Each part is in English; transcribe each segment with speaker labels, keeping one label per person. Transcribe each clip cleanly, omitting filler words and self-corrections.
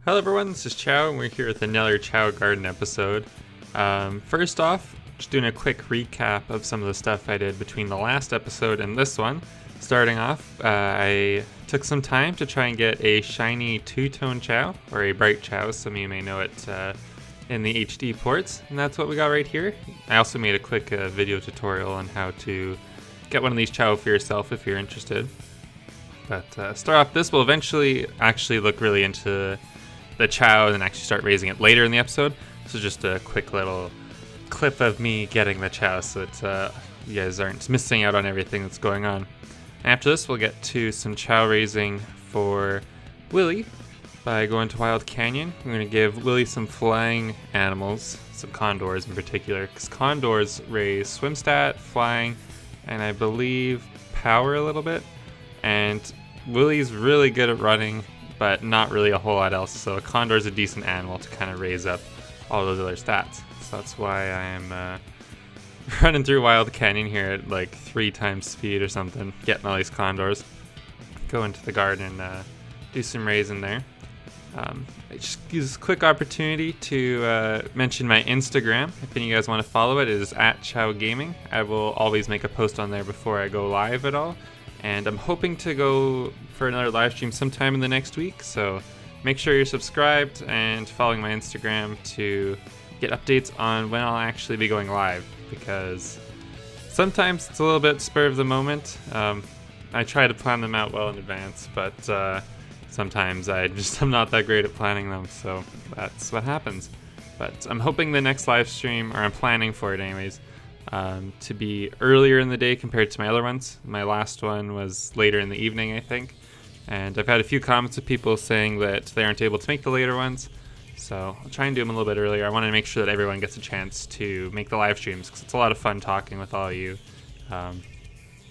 Speaker 1: Hello everyone, this is Chao, and we're here with another Chao Garden episode. First off, just doing a quick recap of some of the stuff I did between the last episode and this one. Starting off, I took some time to try and get a shiny two-tone Chao, or a bright Chao, some of you may know it in the HD ports, and that's what we got right here. I also made a quick video tutorial on how to get one of these Chao for yourself if you're interested. But start off, this will eventually actually look really into the Chao and actually start raising it later in the episode. This is just a quick little clip of me getting the Chao so that you guys aren't missing out on everything that's going on. After this, we'll get to some Chao raising for Willy by going to Wild Canyon. I'm going to give Willy some flying animals, some condors in particular, because condors raise swim stat, flying, and I believe power a little bit. And Willy's really good at running, but not really a whole lot else, so a condor is a decent animal to kind of raise up all those other stats. So that's why I am running through Wild Canyon here at like 3 times speed or something, getting all these condors. Go into the garden and do some raising there. I just use this quick opportunity to mention my Instagram. If any of you guys want to follow it, it is @ChaoGaming. I will always make a post on there before I go live at all. And I'm hoping to go for another live stream sometime in the next week, so make sure you're subscribed and following my Instagram to get updates on when I'll actually be going live, because sometimes it's a little bit spur of the moment. I try to plan them out well in advance, but sometimes I'm not that great at planning them, so that's what happens. But I'm hoping the next live stream, or I'm planning for it anyways, to be earlier in the day compared to my other ones. My last one was later in the evening, I think. And I've had a few comments of people saying that they aren't able to make the later ones. So I'll try and do them a little bit earlier. I want to make sure that everyone gets a chance to make the live streams, because it's a lot of fun talking with all of you.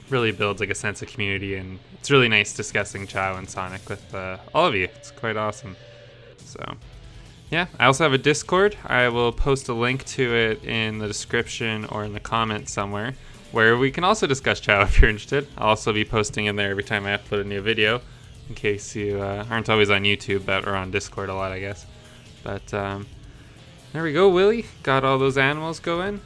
Speaker 1: Really builds like a sense of community, and it's really nice discussing Chao and Sonic with all of you. It's quite awesome. So yeah, I also have a Discord. I will post a link to it in the description or in the comments somewhere, where we can also discuss Chao if you're interested. I'll also be posting in there every time I upload a new video, in case you aren't always on YouTube, but are on Discord a lot, I guess. But there we go, Willy. Got all those animals going.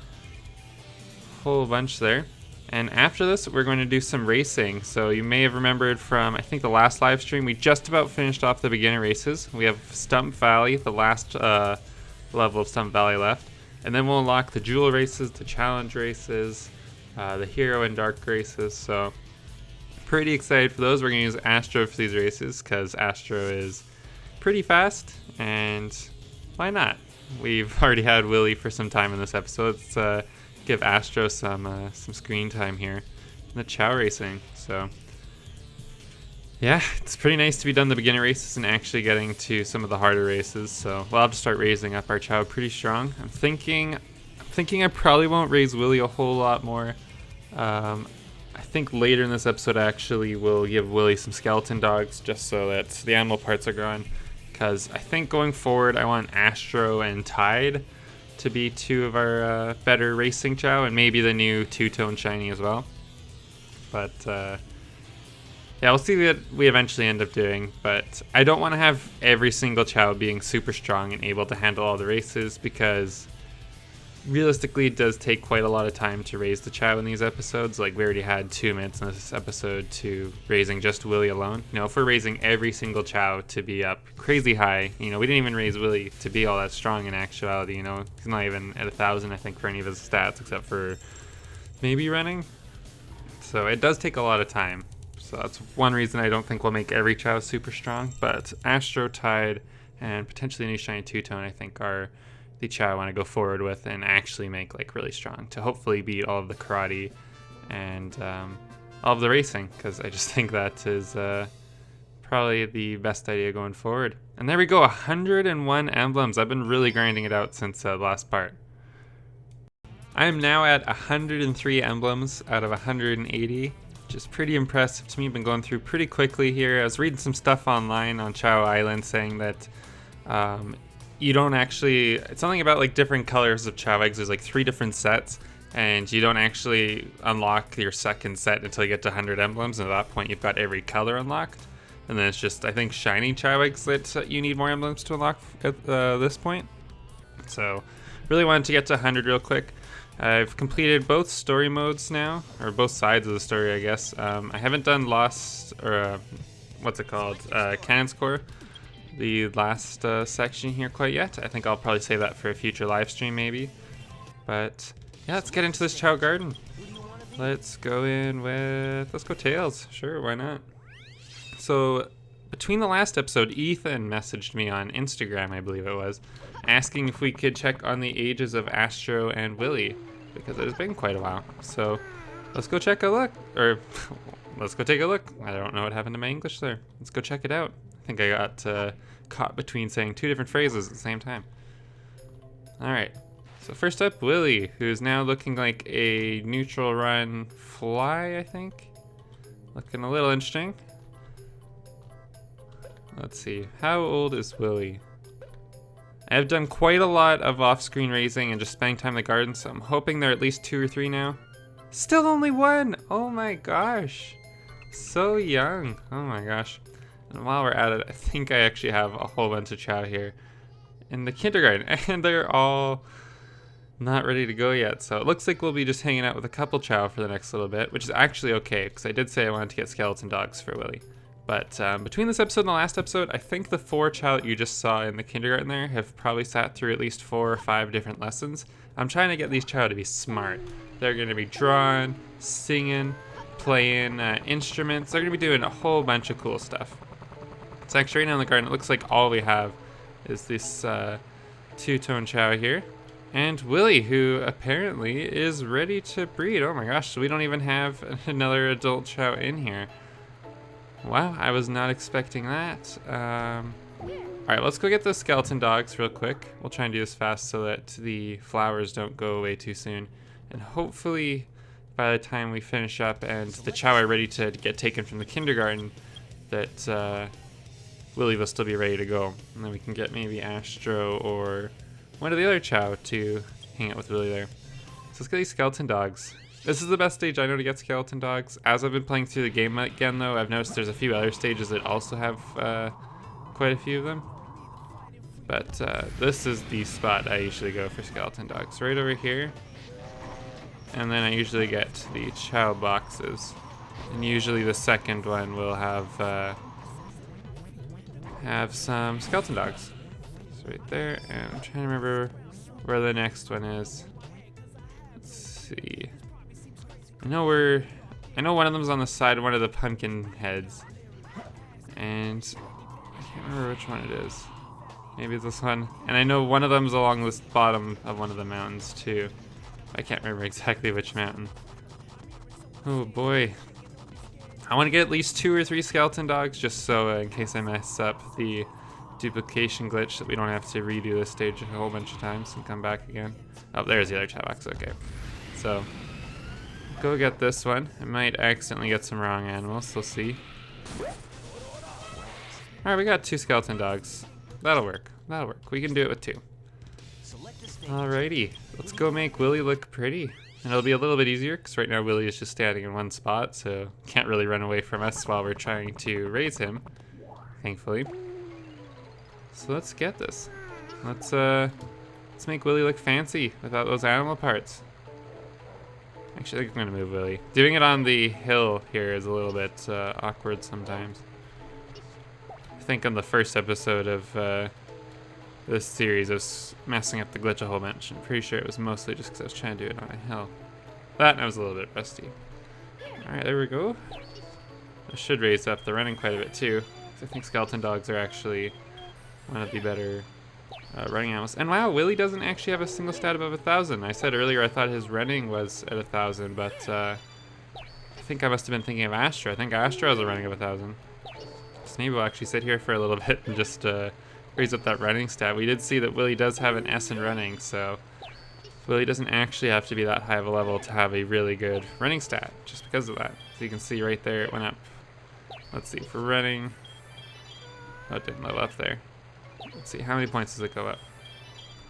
Speaker 1: Whole bunch there. And after this, we're going to do some racing. So you may have remembered from, I think, the last live stream, we just about finished off the beginner races. We have Stump Valley, the last level of Stump Valley left. And then we'll unlock the Jewel races, the Challenge races, the Hero and Dark races. So pretty excited for those. We're going to use Astro for these races, because Astro is pretty fast, and why not? We've already had Willy for some time in this episode. Let's give Astro some screen time here in the Chao racing. So yeah, it's pretty nice to be done the beginner races and actually getting to some of the harder races. So we'll have to start raising up our Chao pretty strong. I'm thinking I probably won't raise Willy a whole lot more. I think later in this episode actually we'll give Willy some skeleton dogs, just so that the animal parts are gone, because I think going forward I want Astro and Tide to be 2 of our better racing Chao, and maybe the new two-tone shiny as well. But yeah, we'll see what we eventually end up doing. But I don't want to have every single Chao being super strong and able to handle all the races, because realistically it does take quite a lot of time to raise the Chao in these episodes. Like, we already had 2 minutes in this episode to raising just Willy alone. You know, if we're raising every single Chao to be up crazy high, you know, we didn't even raise Willy to be all that strong in actuality. You know, he's not even at 1,000, I think, for any of his stats, except for maybe running. So it does take a lot of time. So that's one reason I don't think we'll make every Chao super strong. But Astro, Tide, and potentially a new shiny two-tone, I think, are the Chao I want to go forward with and actually make like really strong to hopefully beat all of the karate and all of the racing, because I just think that is probably the best idea going forward. And there we go, 101 emblems. I've been really grinding it out since the last part. I am now at 103 emblems out of 180, which is pretty impressive to me. I've been going through pretty quickly here. I was reading some stuff online on Chao Island saying that you don't actually, it's something about like different colors of Chao eggs. There's like 3 different sets, and you don't actually unlock your second set until you get to 100 emblems, and at that point you've got every color unlocked. And then it's just, I think, shiny Chao eggs that you need more emblems to unlock at this point. So, really wanted to get to 100 real quick. I've completed both story modes now, or both sides of the story, I guess. I haven't done Lost, or what's it called? Cannon's Core, the last section here quite yet. I think I'll probably save that for a future live stream maybe. But yeah, let's get into this Chao Garden. Let's go Tails. Sure, why not? So between the last episode, Ethan messaged me on Instagram, I believe it was, asking if we could check on the ages of Astro and Willy, because it has been quite a while. So let's go check a look, or let's go take a look. I don't know what happened to my English there. Let's go check it out. I think I got caught between saying two different phrases at the same time. All right. So first up, Willy, who's now looking like a neutral run fly, I think. Looking a little interesting. Let's see, how old is Willy? I have done quite a lot of off-screen raising and just spending time in the garden, so I'm hoping they're at least 2 or 3 now. Still only 1! Oh my gosh. So young. Oh my gosh. And while we're at it, I think I actually have a whole bunch of Chao here in the kindergarten, and they're all not ready to go yet. So it looks like we'll be just hanging out with a couple Chao for the next little bit, which is actually okay, because I did say I wanted to get skeleton dogs for Willy. But between this episode and the last episode, I think the 4 Chao that you just saw in the kindergarten there have probably sat through at least 4 or 5 different lessons. I'm trying to get these Chao to be smart. They're going to be drawing, singing, playing instruments. They're going to be doing a whole bunch of cool stuff. So actually right now in the garden, it looks like all we have is this 2-tone Chao here. And Willy, who apparently is ready to breed. Oh my gosh, so we don't even have another adult Chao in here. Wow, I was not expecting that. Alright, let's go get the skeleton dogs real quick. We'll try and do this fast so that the flowers don't go away too soon. And hopefully, by the time we finish up and the Chao are ready to get taken from the kindergarten, that Willy will still be ready to go. And then we can get maybe Astro or one of the other Chao to hang out with Willy there. So let's get these skeleton dogs. This is the best stage I know to get skeleton dogs. As I've been playing through the game again though, I've noticed there's a few other stages that also have quite a few of them. But this is the spot I usually go for skeleton dogs. Right over here. And then I usually get the Chao boxes. And usually the second one will have some skeleton dogs. It's right there, and I'm trying to remember where the next one is. Let's see. I know one of them's on the side of one of the pumpkin heads. And I can't remember which one it is. Maybe it's this one. And I know one of them's along this bottom of one of the mountains too. I can't remember exactly which mountain. Oh boy. I want to get at least 2 or 3 skeleton dogs just so in case I mess up the duplication glitch that we don't have to redo this stage a whole bunch of times and come back again. Oh, there's the other Chao box, okay. So, go get this one. I might accidentally get some wrong animals, we'll see. Alright, we got 2 skeleton dogs. That'll work, We can do it with 2. Alrighty, let's go make Willy look pretty. And it'll be a little bit easier, because right now Willy is just standing in one spot, so can't really run away from us while we're trying to raise him, thankfully. So let's get this. Let's make Willy look fancy without those animal parts. Actually, I think I'm gonna move Willy. Doing it on the hill here is a little bit awkward sometimes. I think on the first episode of this series I was messing up the glitch a whole bunch. I'm pretty sure it was mostly just because I was trying to do it on a hill. That and I was a little bit rusty. Alright, there we go. I should raise up the running quite a bit too. I think skeleton dogs are actually one of the better running animals. And wow, Willy doesn't actually have a single stat above 1,000. I said earlier I thought his running was at 1,000, but I think I must have been thinking of Astro. I think Astro has a running of 1,000. So maybe we'll actually sit here for a little bit and just raise up that running stat. We did see that Willy does have an S in running, so Willy doesn't actually have to be that high of a level to have a really good running stat, just because of that. So you can see right there it went up. Let's see, for running, oh, it didn't level up there. Let's see, how many points does it go up?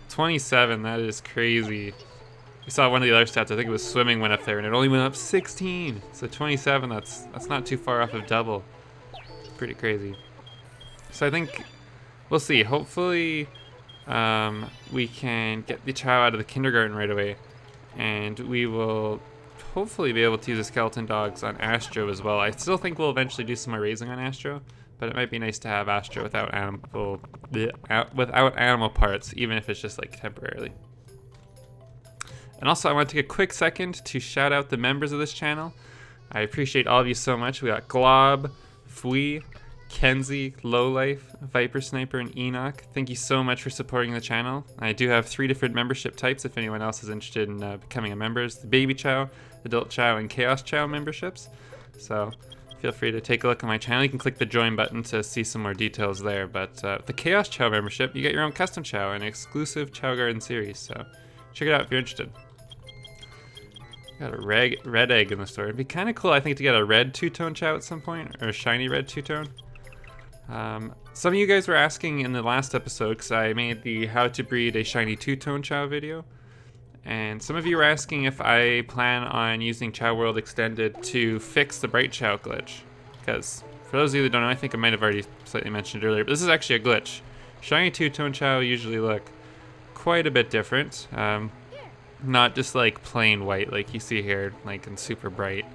Speaker 1: 27, that is crazy. We saw one of the other stats, I think it was swimming went up there, and it only went up 16. So 27, that's not too far off of double. pretty crazy. So I think we'll see. Hopefully we can get the Chao out of the kindergarten right away, and we will hopefully be able to use the skeleton dogs on Astro as well. I still think we'll eventually do some more raising on Astro, but it might be nice to have Astro without animal parts, even if it's just like temporarily. And also I want to take a quick second to shout out the members of this channel. I appreciate all of you so much. We got Glob, Fui, Kenzie, Lowlife, Viper Sniper, and Enoch. Thank you so much for supporting the channel. I do have 3 different membership types if anyone else is interested in becoming a member. It's the Baby Chao, Adult Chao, and Chaos Chao memberships. So feel free to take a look at my channel. You can click the join button to see some more details there. But the Chaos Chao membership, you get your own custom Chao and an exclusive Chao Garden series. So check it out if you're interested. Got a red egg in the store. It'd be kind of cool, I think, to get a red two-tone Chao at some point, or a shiny red two-tone. Some of you guys were asking in the last episode, because I made the how to breed a shiny two-tone Chao video, and some of you were asking if I plan on using Chao World Extended to fix the bright Chao glitch. Because for those of you that don't know, I think I might have already slightly mentioned it earlier, but this is actually a glitch. Shiny two-tone Chao usually look quite a bit different. Not just like plain white like you see here, like and super bright,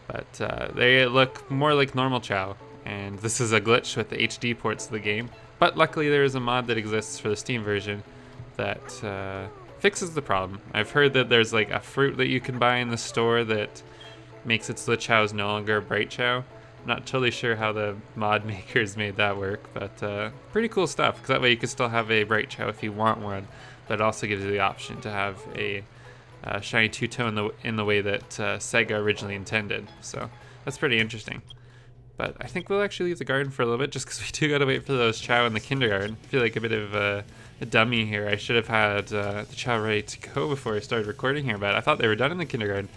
Speaker 1: but they look more like normal Chao. And this is a glitch with the HD ports of the game. But luckily there is a mod that exists for the Steam version that fixes the problem. I've heard that there's like a fruit that you can buy in the store that makes it so the Chao's no longer a bright Chao. I'm not totally sure how the mod makers made that work, but pretty cool stuff, because that way you can still have a bright Chao if you want one, but it also gives you the option to have a shiny two-tone in the way that Sega originally intended. So that's pretty interesting. But I think we'll actually leave the garden for a little bit, just because we do gotta wait for those Chao in the kindergarten. I feel like a bit of a dummy here. I should have had the Chao ready to go before I started recording here, but I thought they were done in the kindergarten.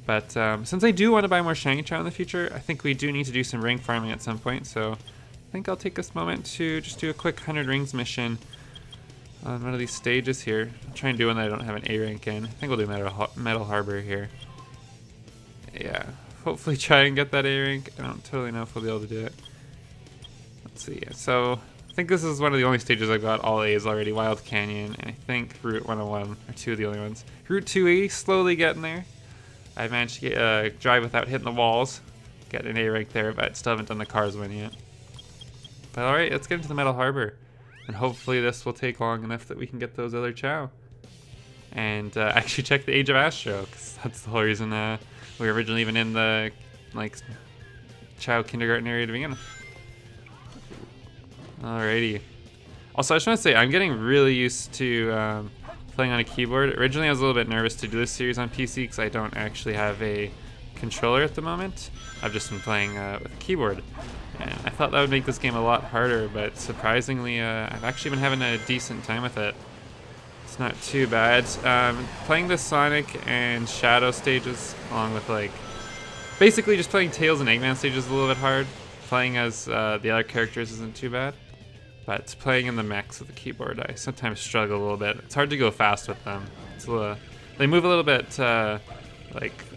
Speaker 1: But since I do want to buy more shiny Chao in the future, I think we do need to do some ring farming at some point. So I think I'll take this moment to just do a quick 100 rings mission on one of these stages here. I'll try and do one that I don't have an A rank in. I think we'll do Metal Harbor here. Yeah. Hopefully try and get that A rank. I don't totally know if we'll be able to do it. Let's see. So I think this is one of the only stages I've got all A's already. Wild Canyon, and I think Route 101 are 2 of the only ones. Route 280, slowly getting there. I managed to get, drive without hitting the walls. Get an A rank there, but still haven't done the cars one yet. But alright, let's get into the Metal Harbor. And hopefully this will take long enough that we can get those other Chao. And actually check the age of Astro, because that's the whole reason we were originally even in the Chao kindergarten area to begin with. Alrighty. Also, I just want to say, I'm getting really used to playing on a keyboard. Originally, I was a little bit nervous to do this series on PC because I don't actually have a controller at the moment. I've just been playing with a keyboard. And I thought that would make this game a lot harder, but surprisingly, I've actually been having a decent time with it. It's not too bad. Playing the Sonic and Shadow stages, along with basically just playing Tails and Eggman stages is a little bit hard. Playing as the other characters isn't too bad. But playing in the mechs with the keyboard, I sometimes struggle a little bit. It's hard to go fast with them. It's they move a little bit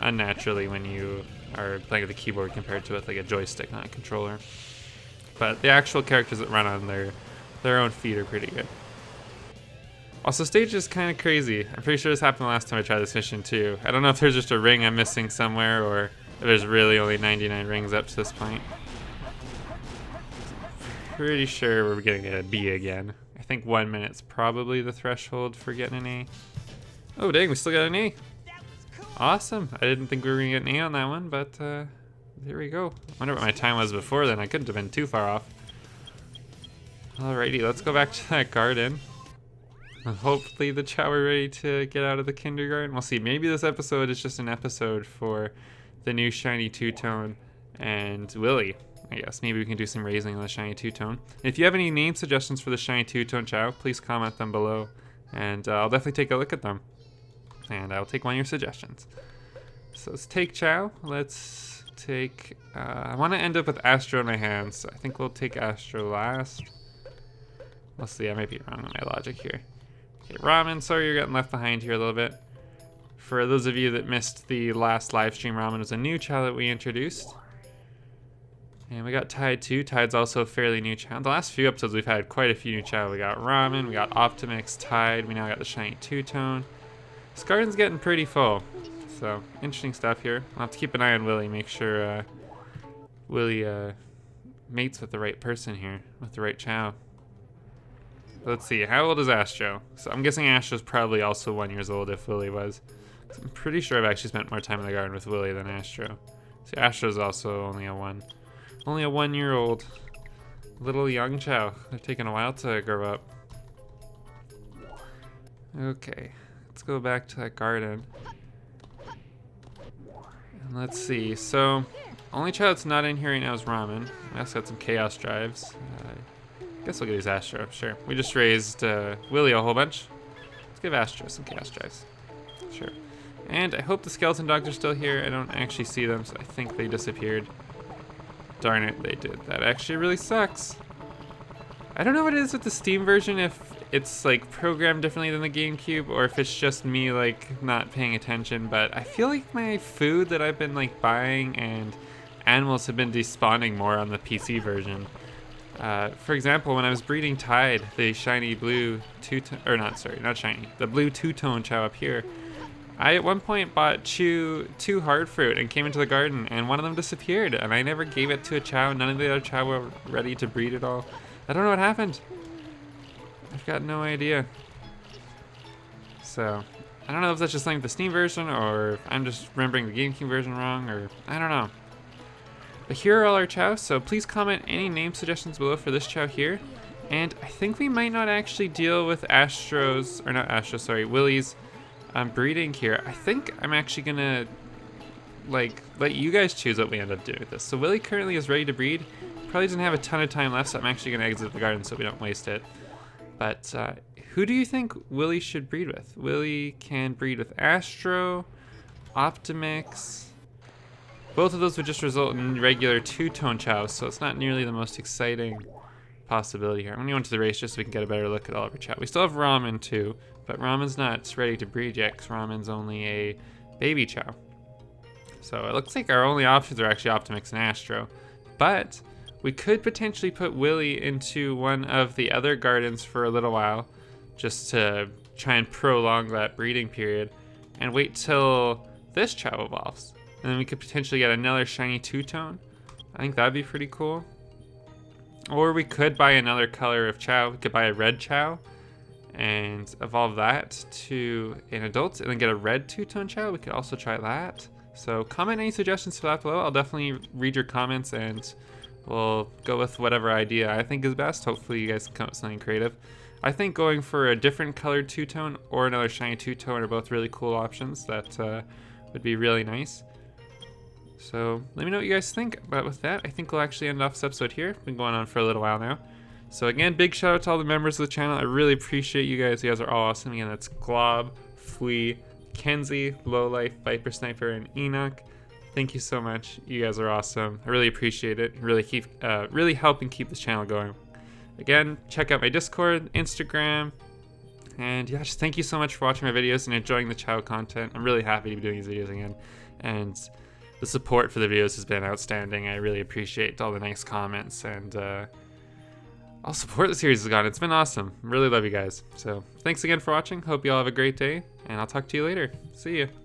Speaker 1: unnaturally when you are playing with a keyboard compared to with a joystick, not a controller. But the actual characters that run on their own feet are pretty good. Also, stage is kind of crazy. I'm pretty sure this happened last time I tried this mission too. I don't know if there's just a ring I'm missing somewhere, or if there's really only 99 rings up to this point. Pretty sure we're gonna get a B again. I think 1 minute's probably the threshold for getting an A. Oh dang, we still got an A. Awesome. I didn't think we were gonna get an A on that one, but there we go. I wonder what my time was before then. I couldn't have been too far off. Alrighty, let's go back to that garden. Hopefully the Chao are ready to get out of the kindergarten. We'll see. Maybe this episode is just an episode for the new shiny two-tone and Willy. I guess maybe we can do some raising on the shiny two-tone. If you have any name suggestions for the shiny two-tone Chao, please comment them below, and I'll definitely take a look at them. And I'll take one of your suggestions. So let's take Chao. Let's take... I want to end up with Astro in my hands. I think we'll take Astro last. We'll see. I might be wrong on my logic here. Okay, Ramen, sorry you're getting left behind here a little bit. For those of you that missed the last live stream, Ramen was a new Chao that we introduced. And we got Tide too. Tide's also a fairly new Chao. The last few episodes we've had quite a few new Chao. We got Ramen, we got Optimix, Tide, we now got the shiny two-tone. This garden's getting pretty full. So, interesting stuff here. I'll have to keep an eye on Willy, make sure Willy mates with the right person here, with the right Chao. Let's see, how old is Astro? So I'm guessing Astro's probably also 1 year old if Willy was. I'm pretty sure I've actually spent more time in the garden with Willy than Astro. See, Astro's also only a 1 year old. Little young Chao. They're taking a while to grow up. Okay, let's go back to that garden. And let's see, so only Chao that's not in here right now is Ramen. We also got some Chaos Drives. I guess we'll get these Astro, sure. We just raised Willy a whole bunch. Let's give Astro some Chaos Drives. Sure. And I hope the skeleton dogs are still here. I don't actually see them, so I think they disappeared. Darn it, they did. That actually really sucks. I don't know what it is with the Steam version, if it's like programmed differently than the GameCube, or if it's just me like not paying attention, but I feel like my food that I've been like buying and animals have been despawning more on the PC version. For example, when I was breeding Tide, the shiny blue two-tone, or not shiny, the blue two-tone Chao up here, I at one point bought two hard fruit and came into the garden, and one of them disappeared, and I never gave it to a Chao. None of the other Chao were ready to breed at all. I don't know what happened. I've got no idea. So, I don't know if that's just something with the Steam version, or if I'm just remembering the GameCube version wrong, or I don't know. But here are all our Chao, so please comment any name suggestions below for this Chao here. And I think we might not actually deal with Willy's breeding here. I think I'm actually gonna like let you guys choose what we end up doing with this. So Willy currently is ready to breed. Probably doesn't have a ton of time left, so I'm actually gonna exit the garden so we don't waste it. But who do you think Willy should breed with? Willy can breed with Astro, Optimix. Both of those would just result in regular two-tone Chao, so it's not nearly the most exciting possibility here. I'm gonna go into the race just so we can get a better look at all of our Chao. We still have Ramen too, but Ramen's not ready to breed yet because Ramen's only a baby Chao. So it looks like our only options are actually Optimix and Astro. But we could potentially put Willy into one of the other gardens for a little while, just to try and prolong that breeding period, and wait till this Chao evolves. And then we could potentially get another shiny two-tone. I think that'd be pretty cool. Or we could buy another color of Chao. We could buy a red Chao and evolve that to an adult and then get a red two-tone Chao. We could also try that. So comment any suggestions for that below. I'll definitely read your comments and we'll go with whatever idea I think is best. Hopefully you guys can come up with something creative. I think going for a different colored two-tone or another shiny two-tone are both really cool options that would be really nice. So let me know what you guys think. But with that, I think we'll actually end off this episode here. It's been going on for a little while now. So again, big shout out to all the members of the channel. I really appreciate you guys. You guys are all awesome. Again, that's Glob, Flea, Kenzie, Lowlife, Viper Sniper, and Enoch. Thank you so much. You guys are awesome. I really appreciate it. Really helping keep this channel going. Again, check out my Discord, Instagram, and yeah, just thank you so much for watching my videos and enjoying the Chao content. I'm really happy to be doing these videos again, and the support for the videos has been outstanding. I really appreciate all the nice comments and all support the series has gotten. It's been awesome. Really love you guys. So thanks again for watching. Hope you all have a great day, and I'll talk to you later. See you.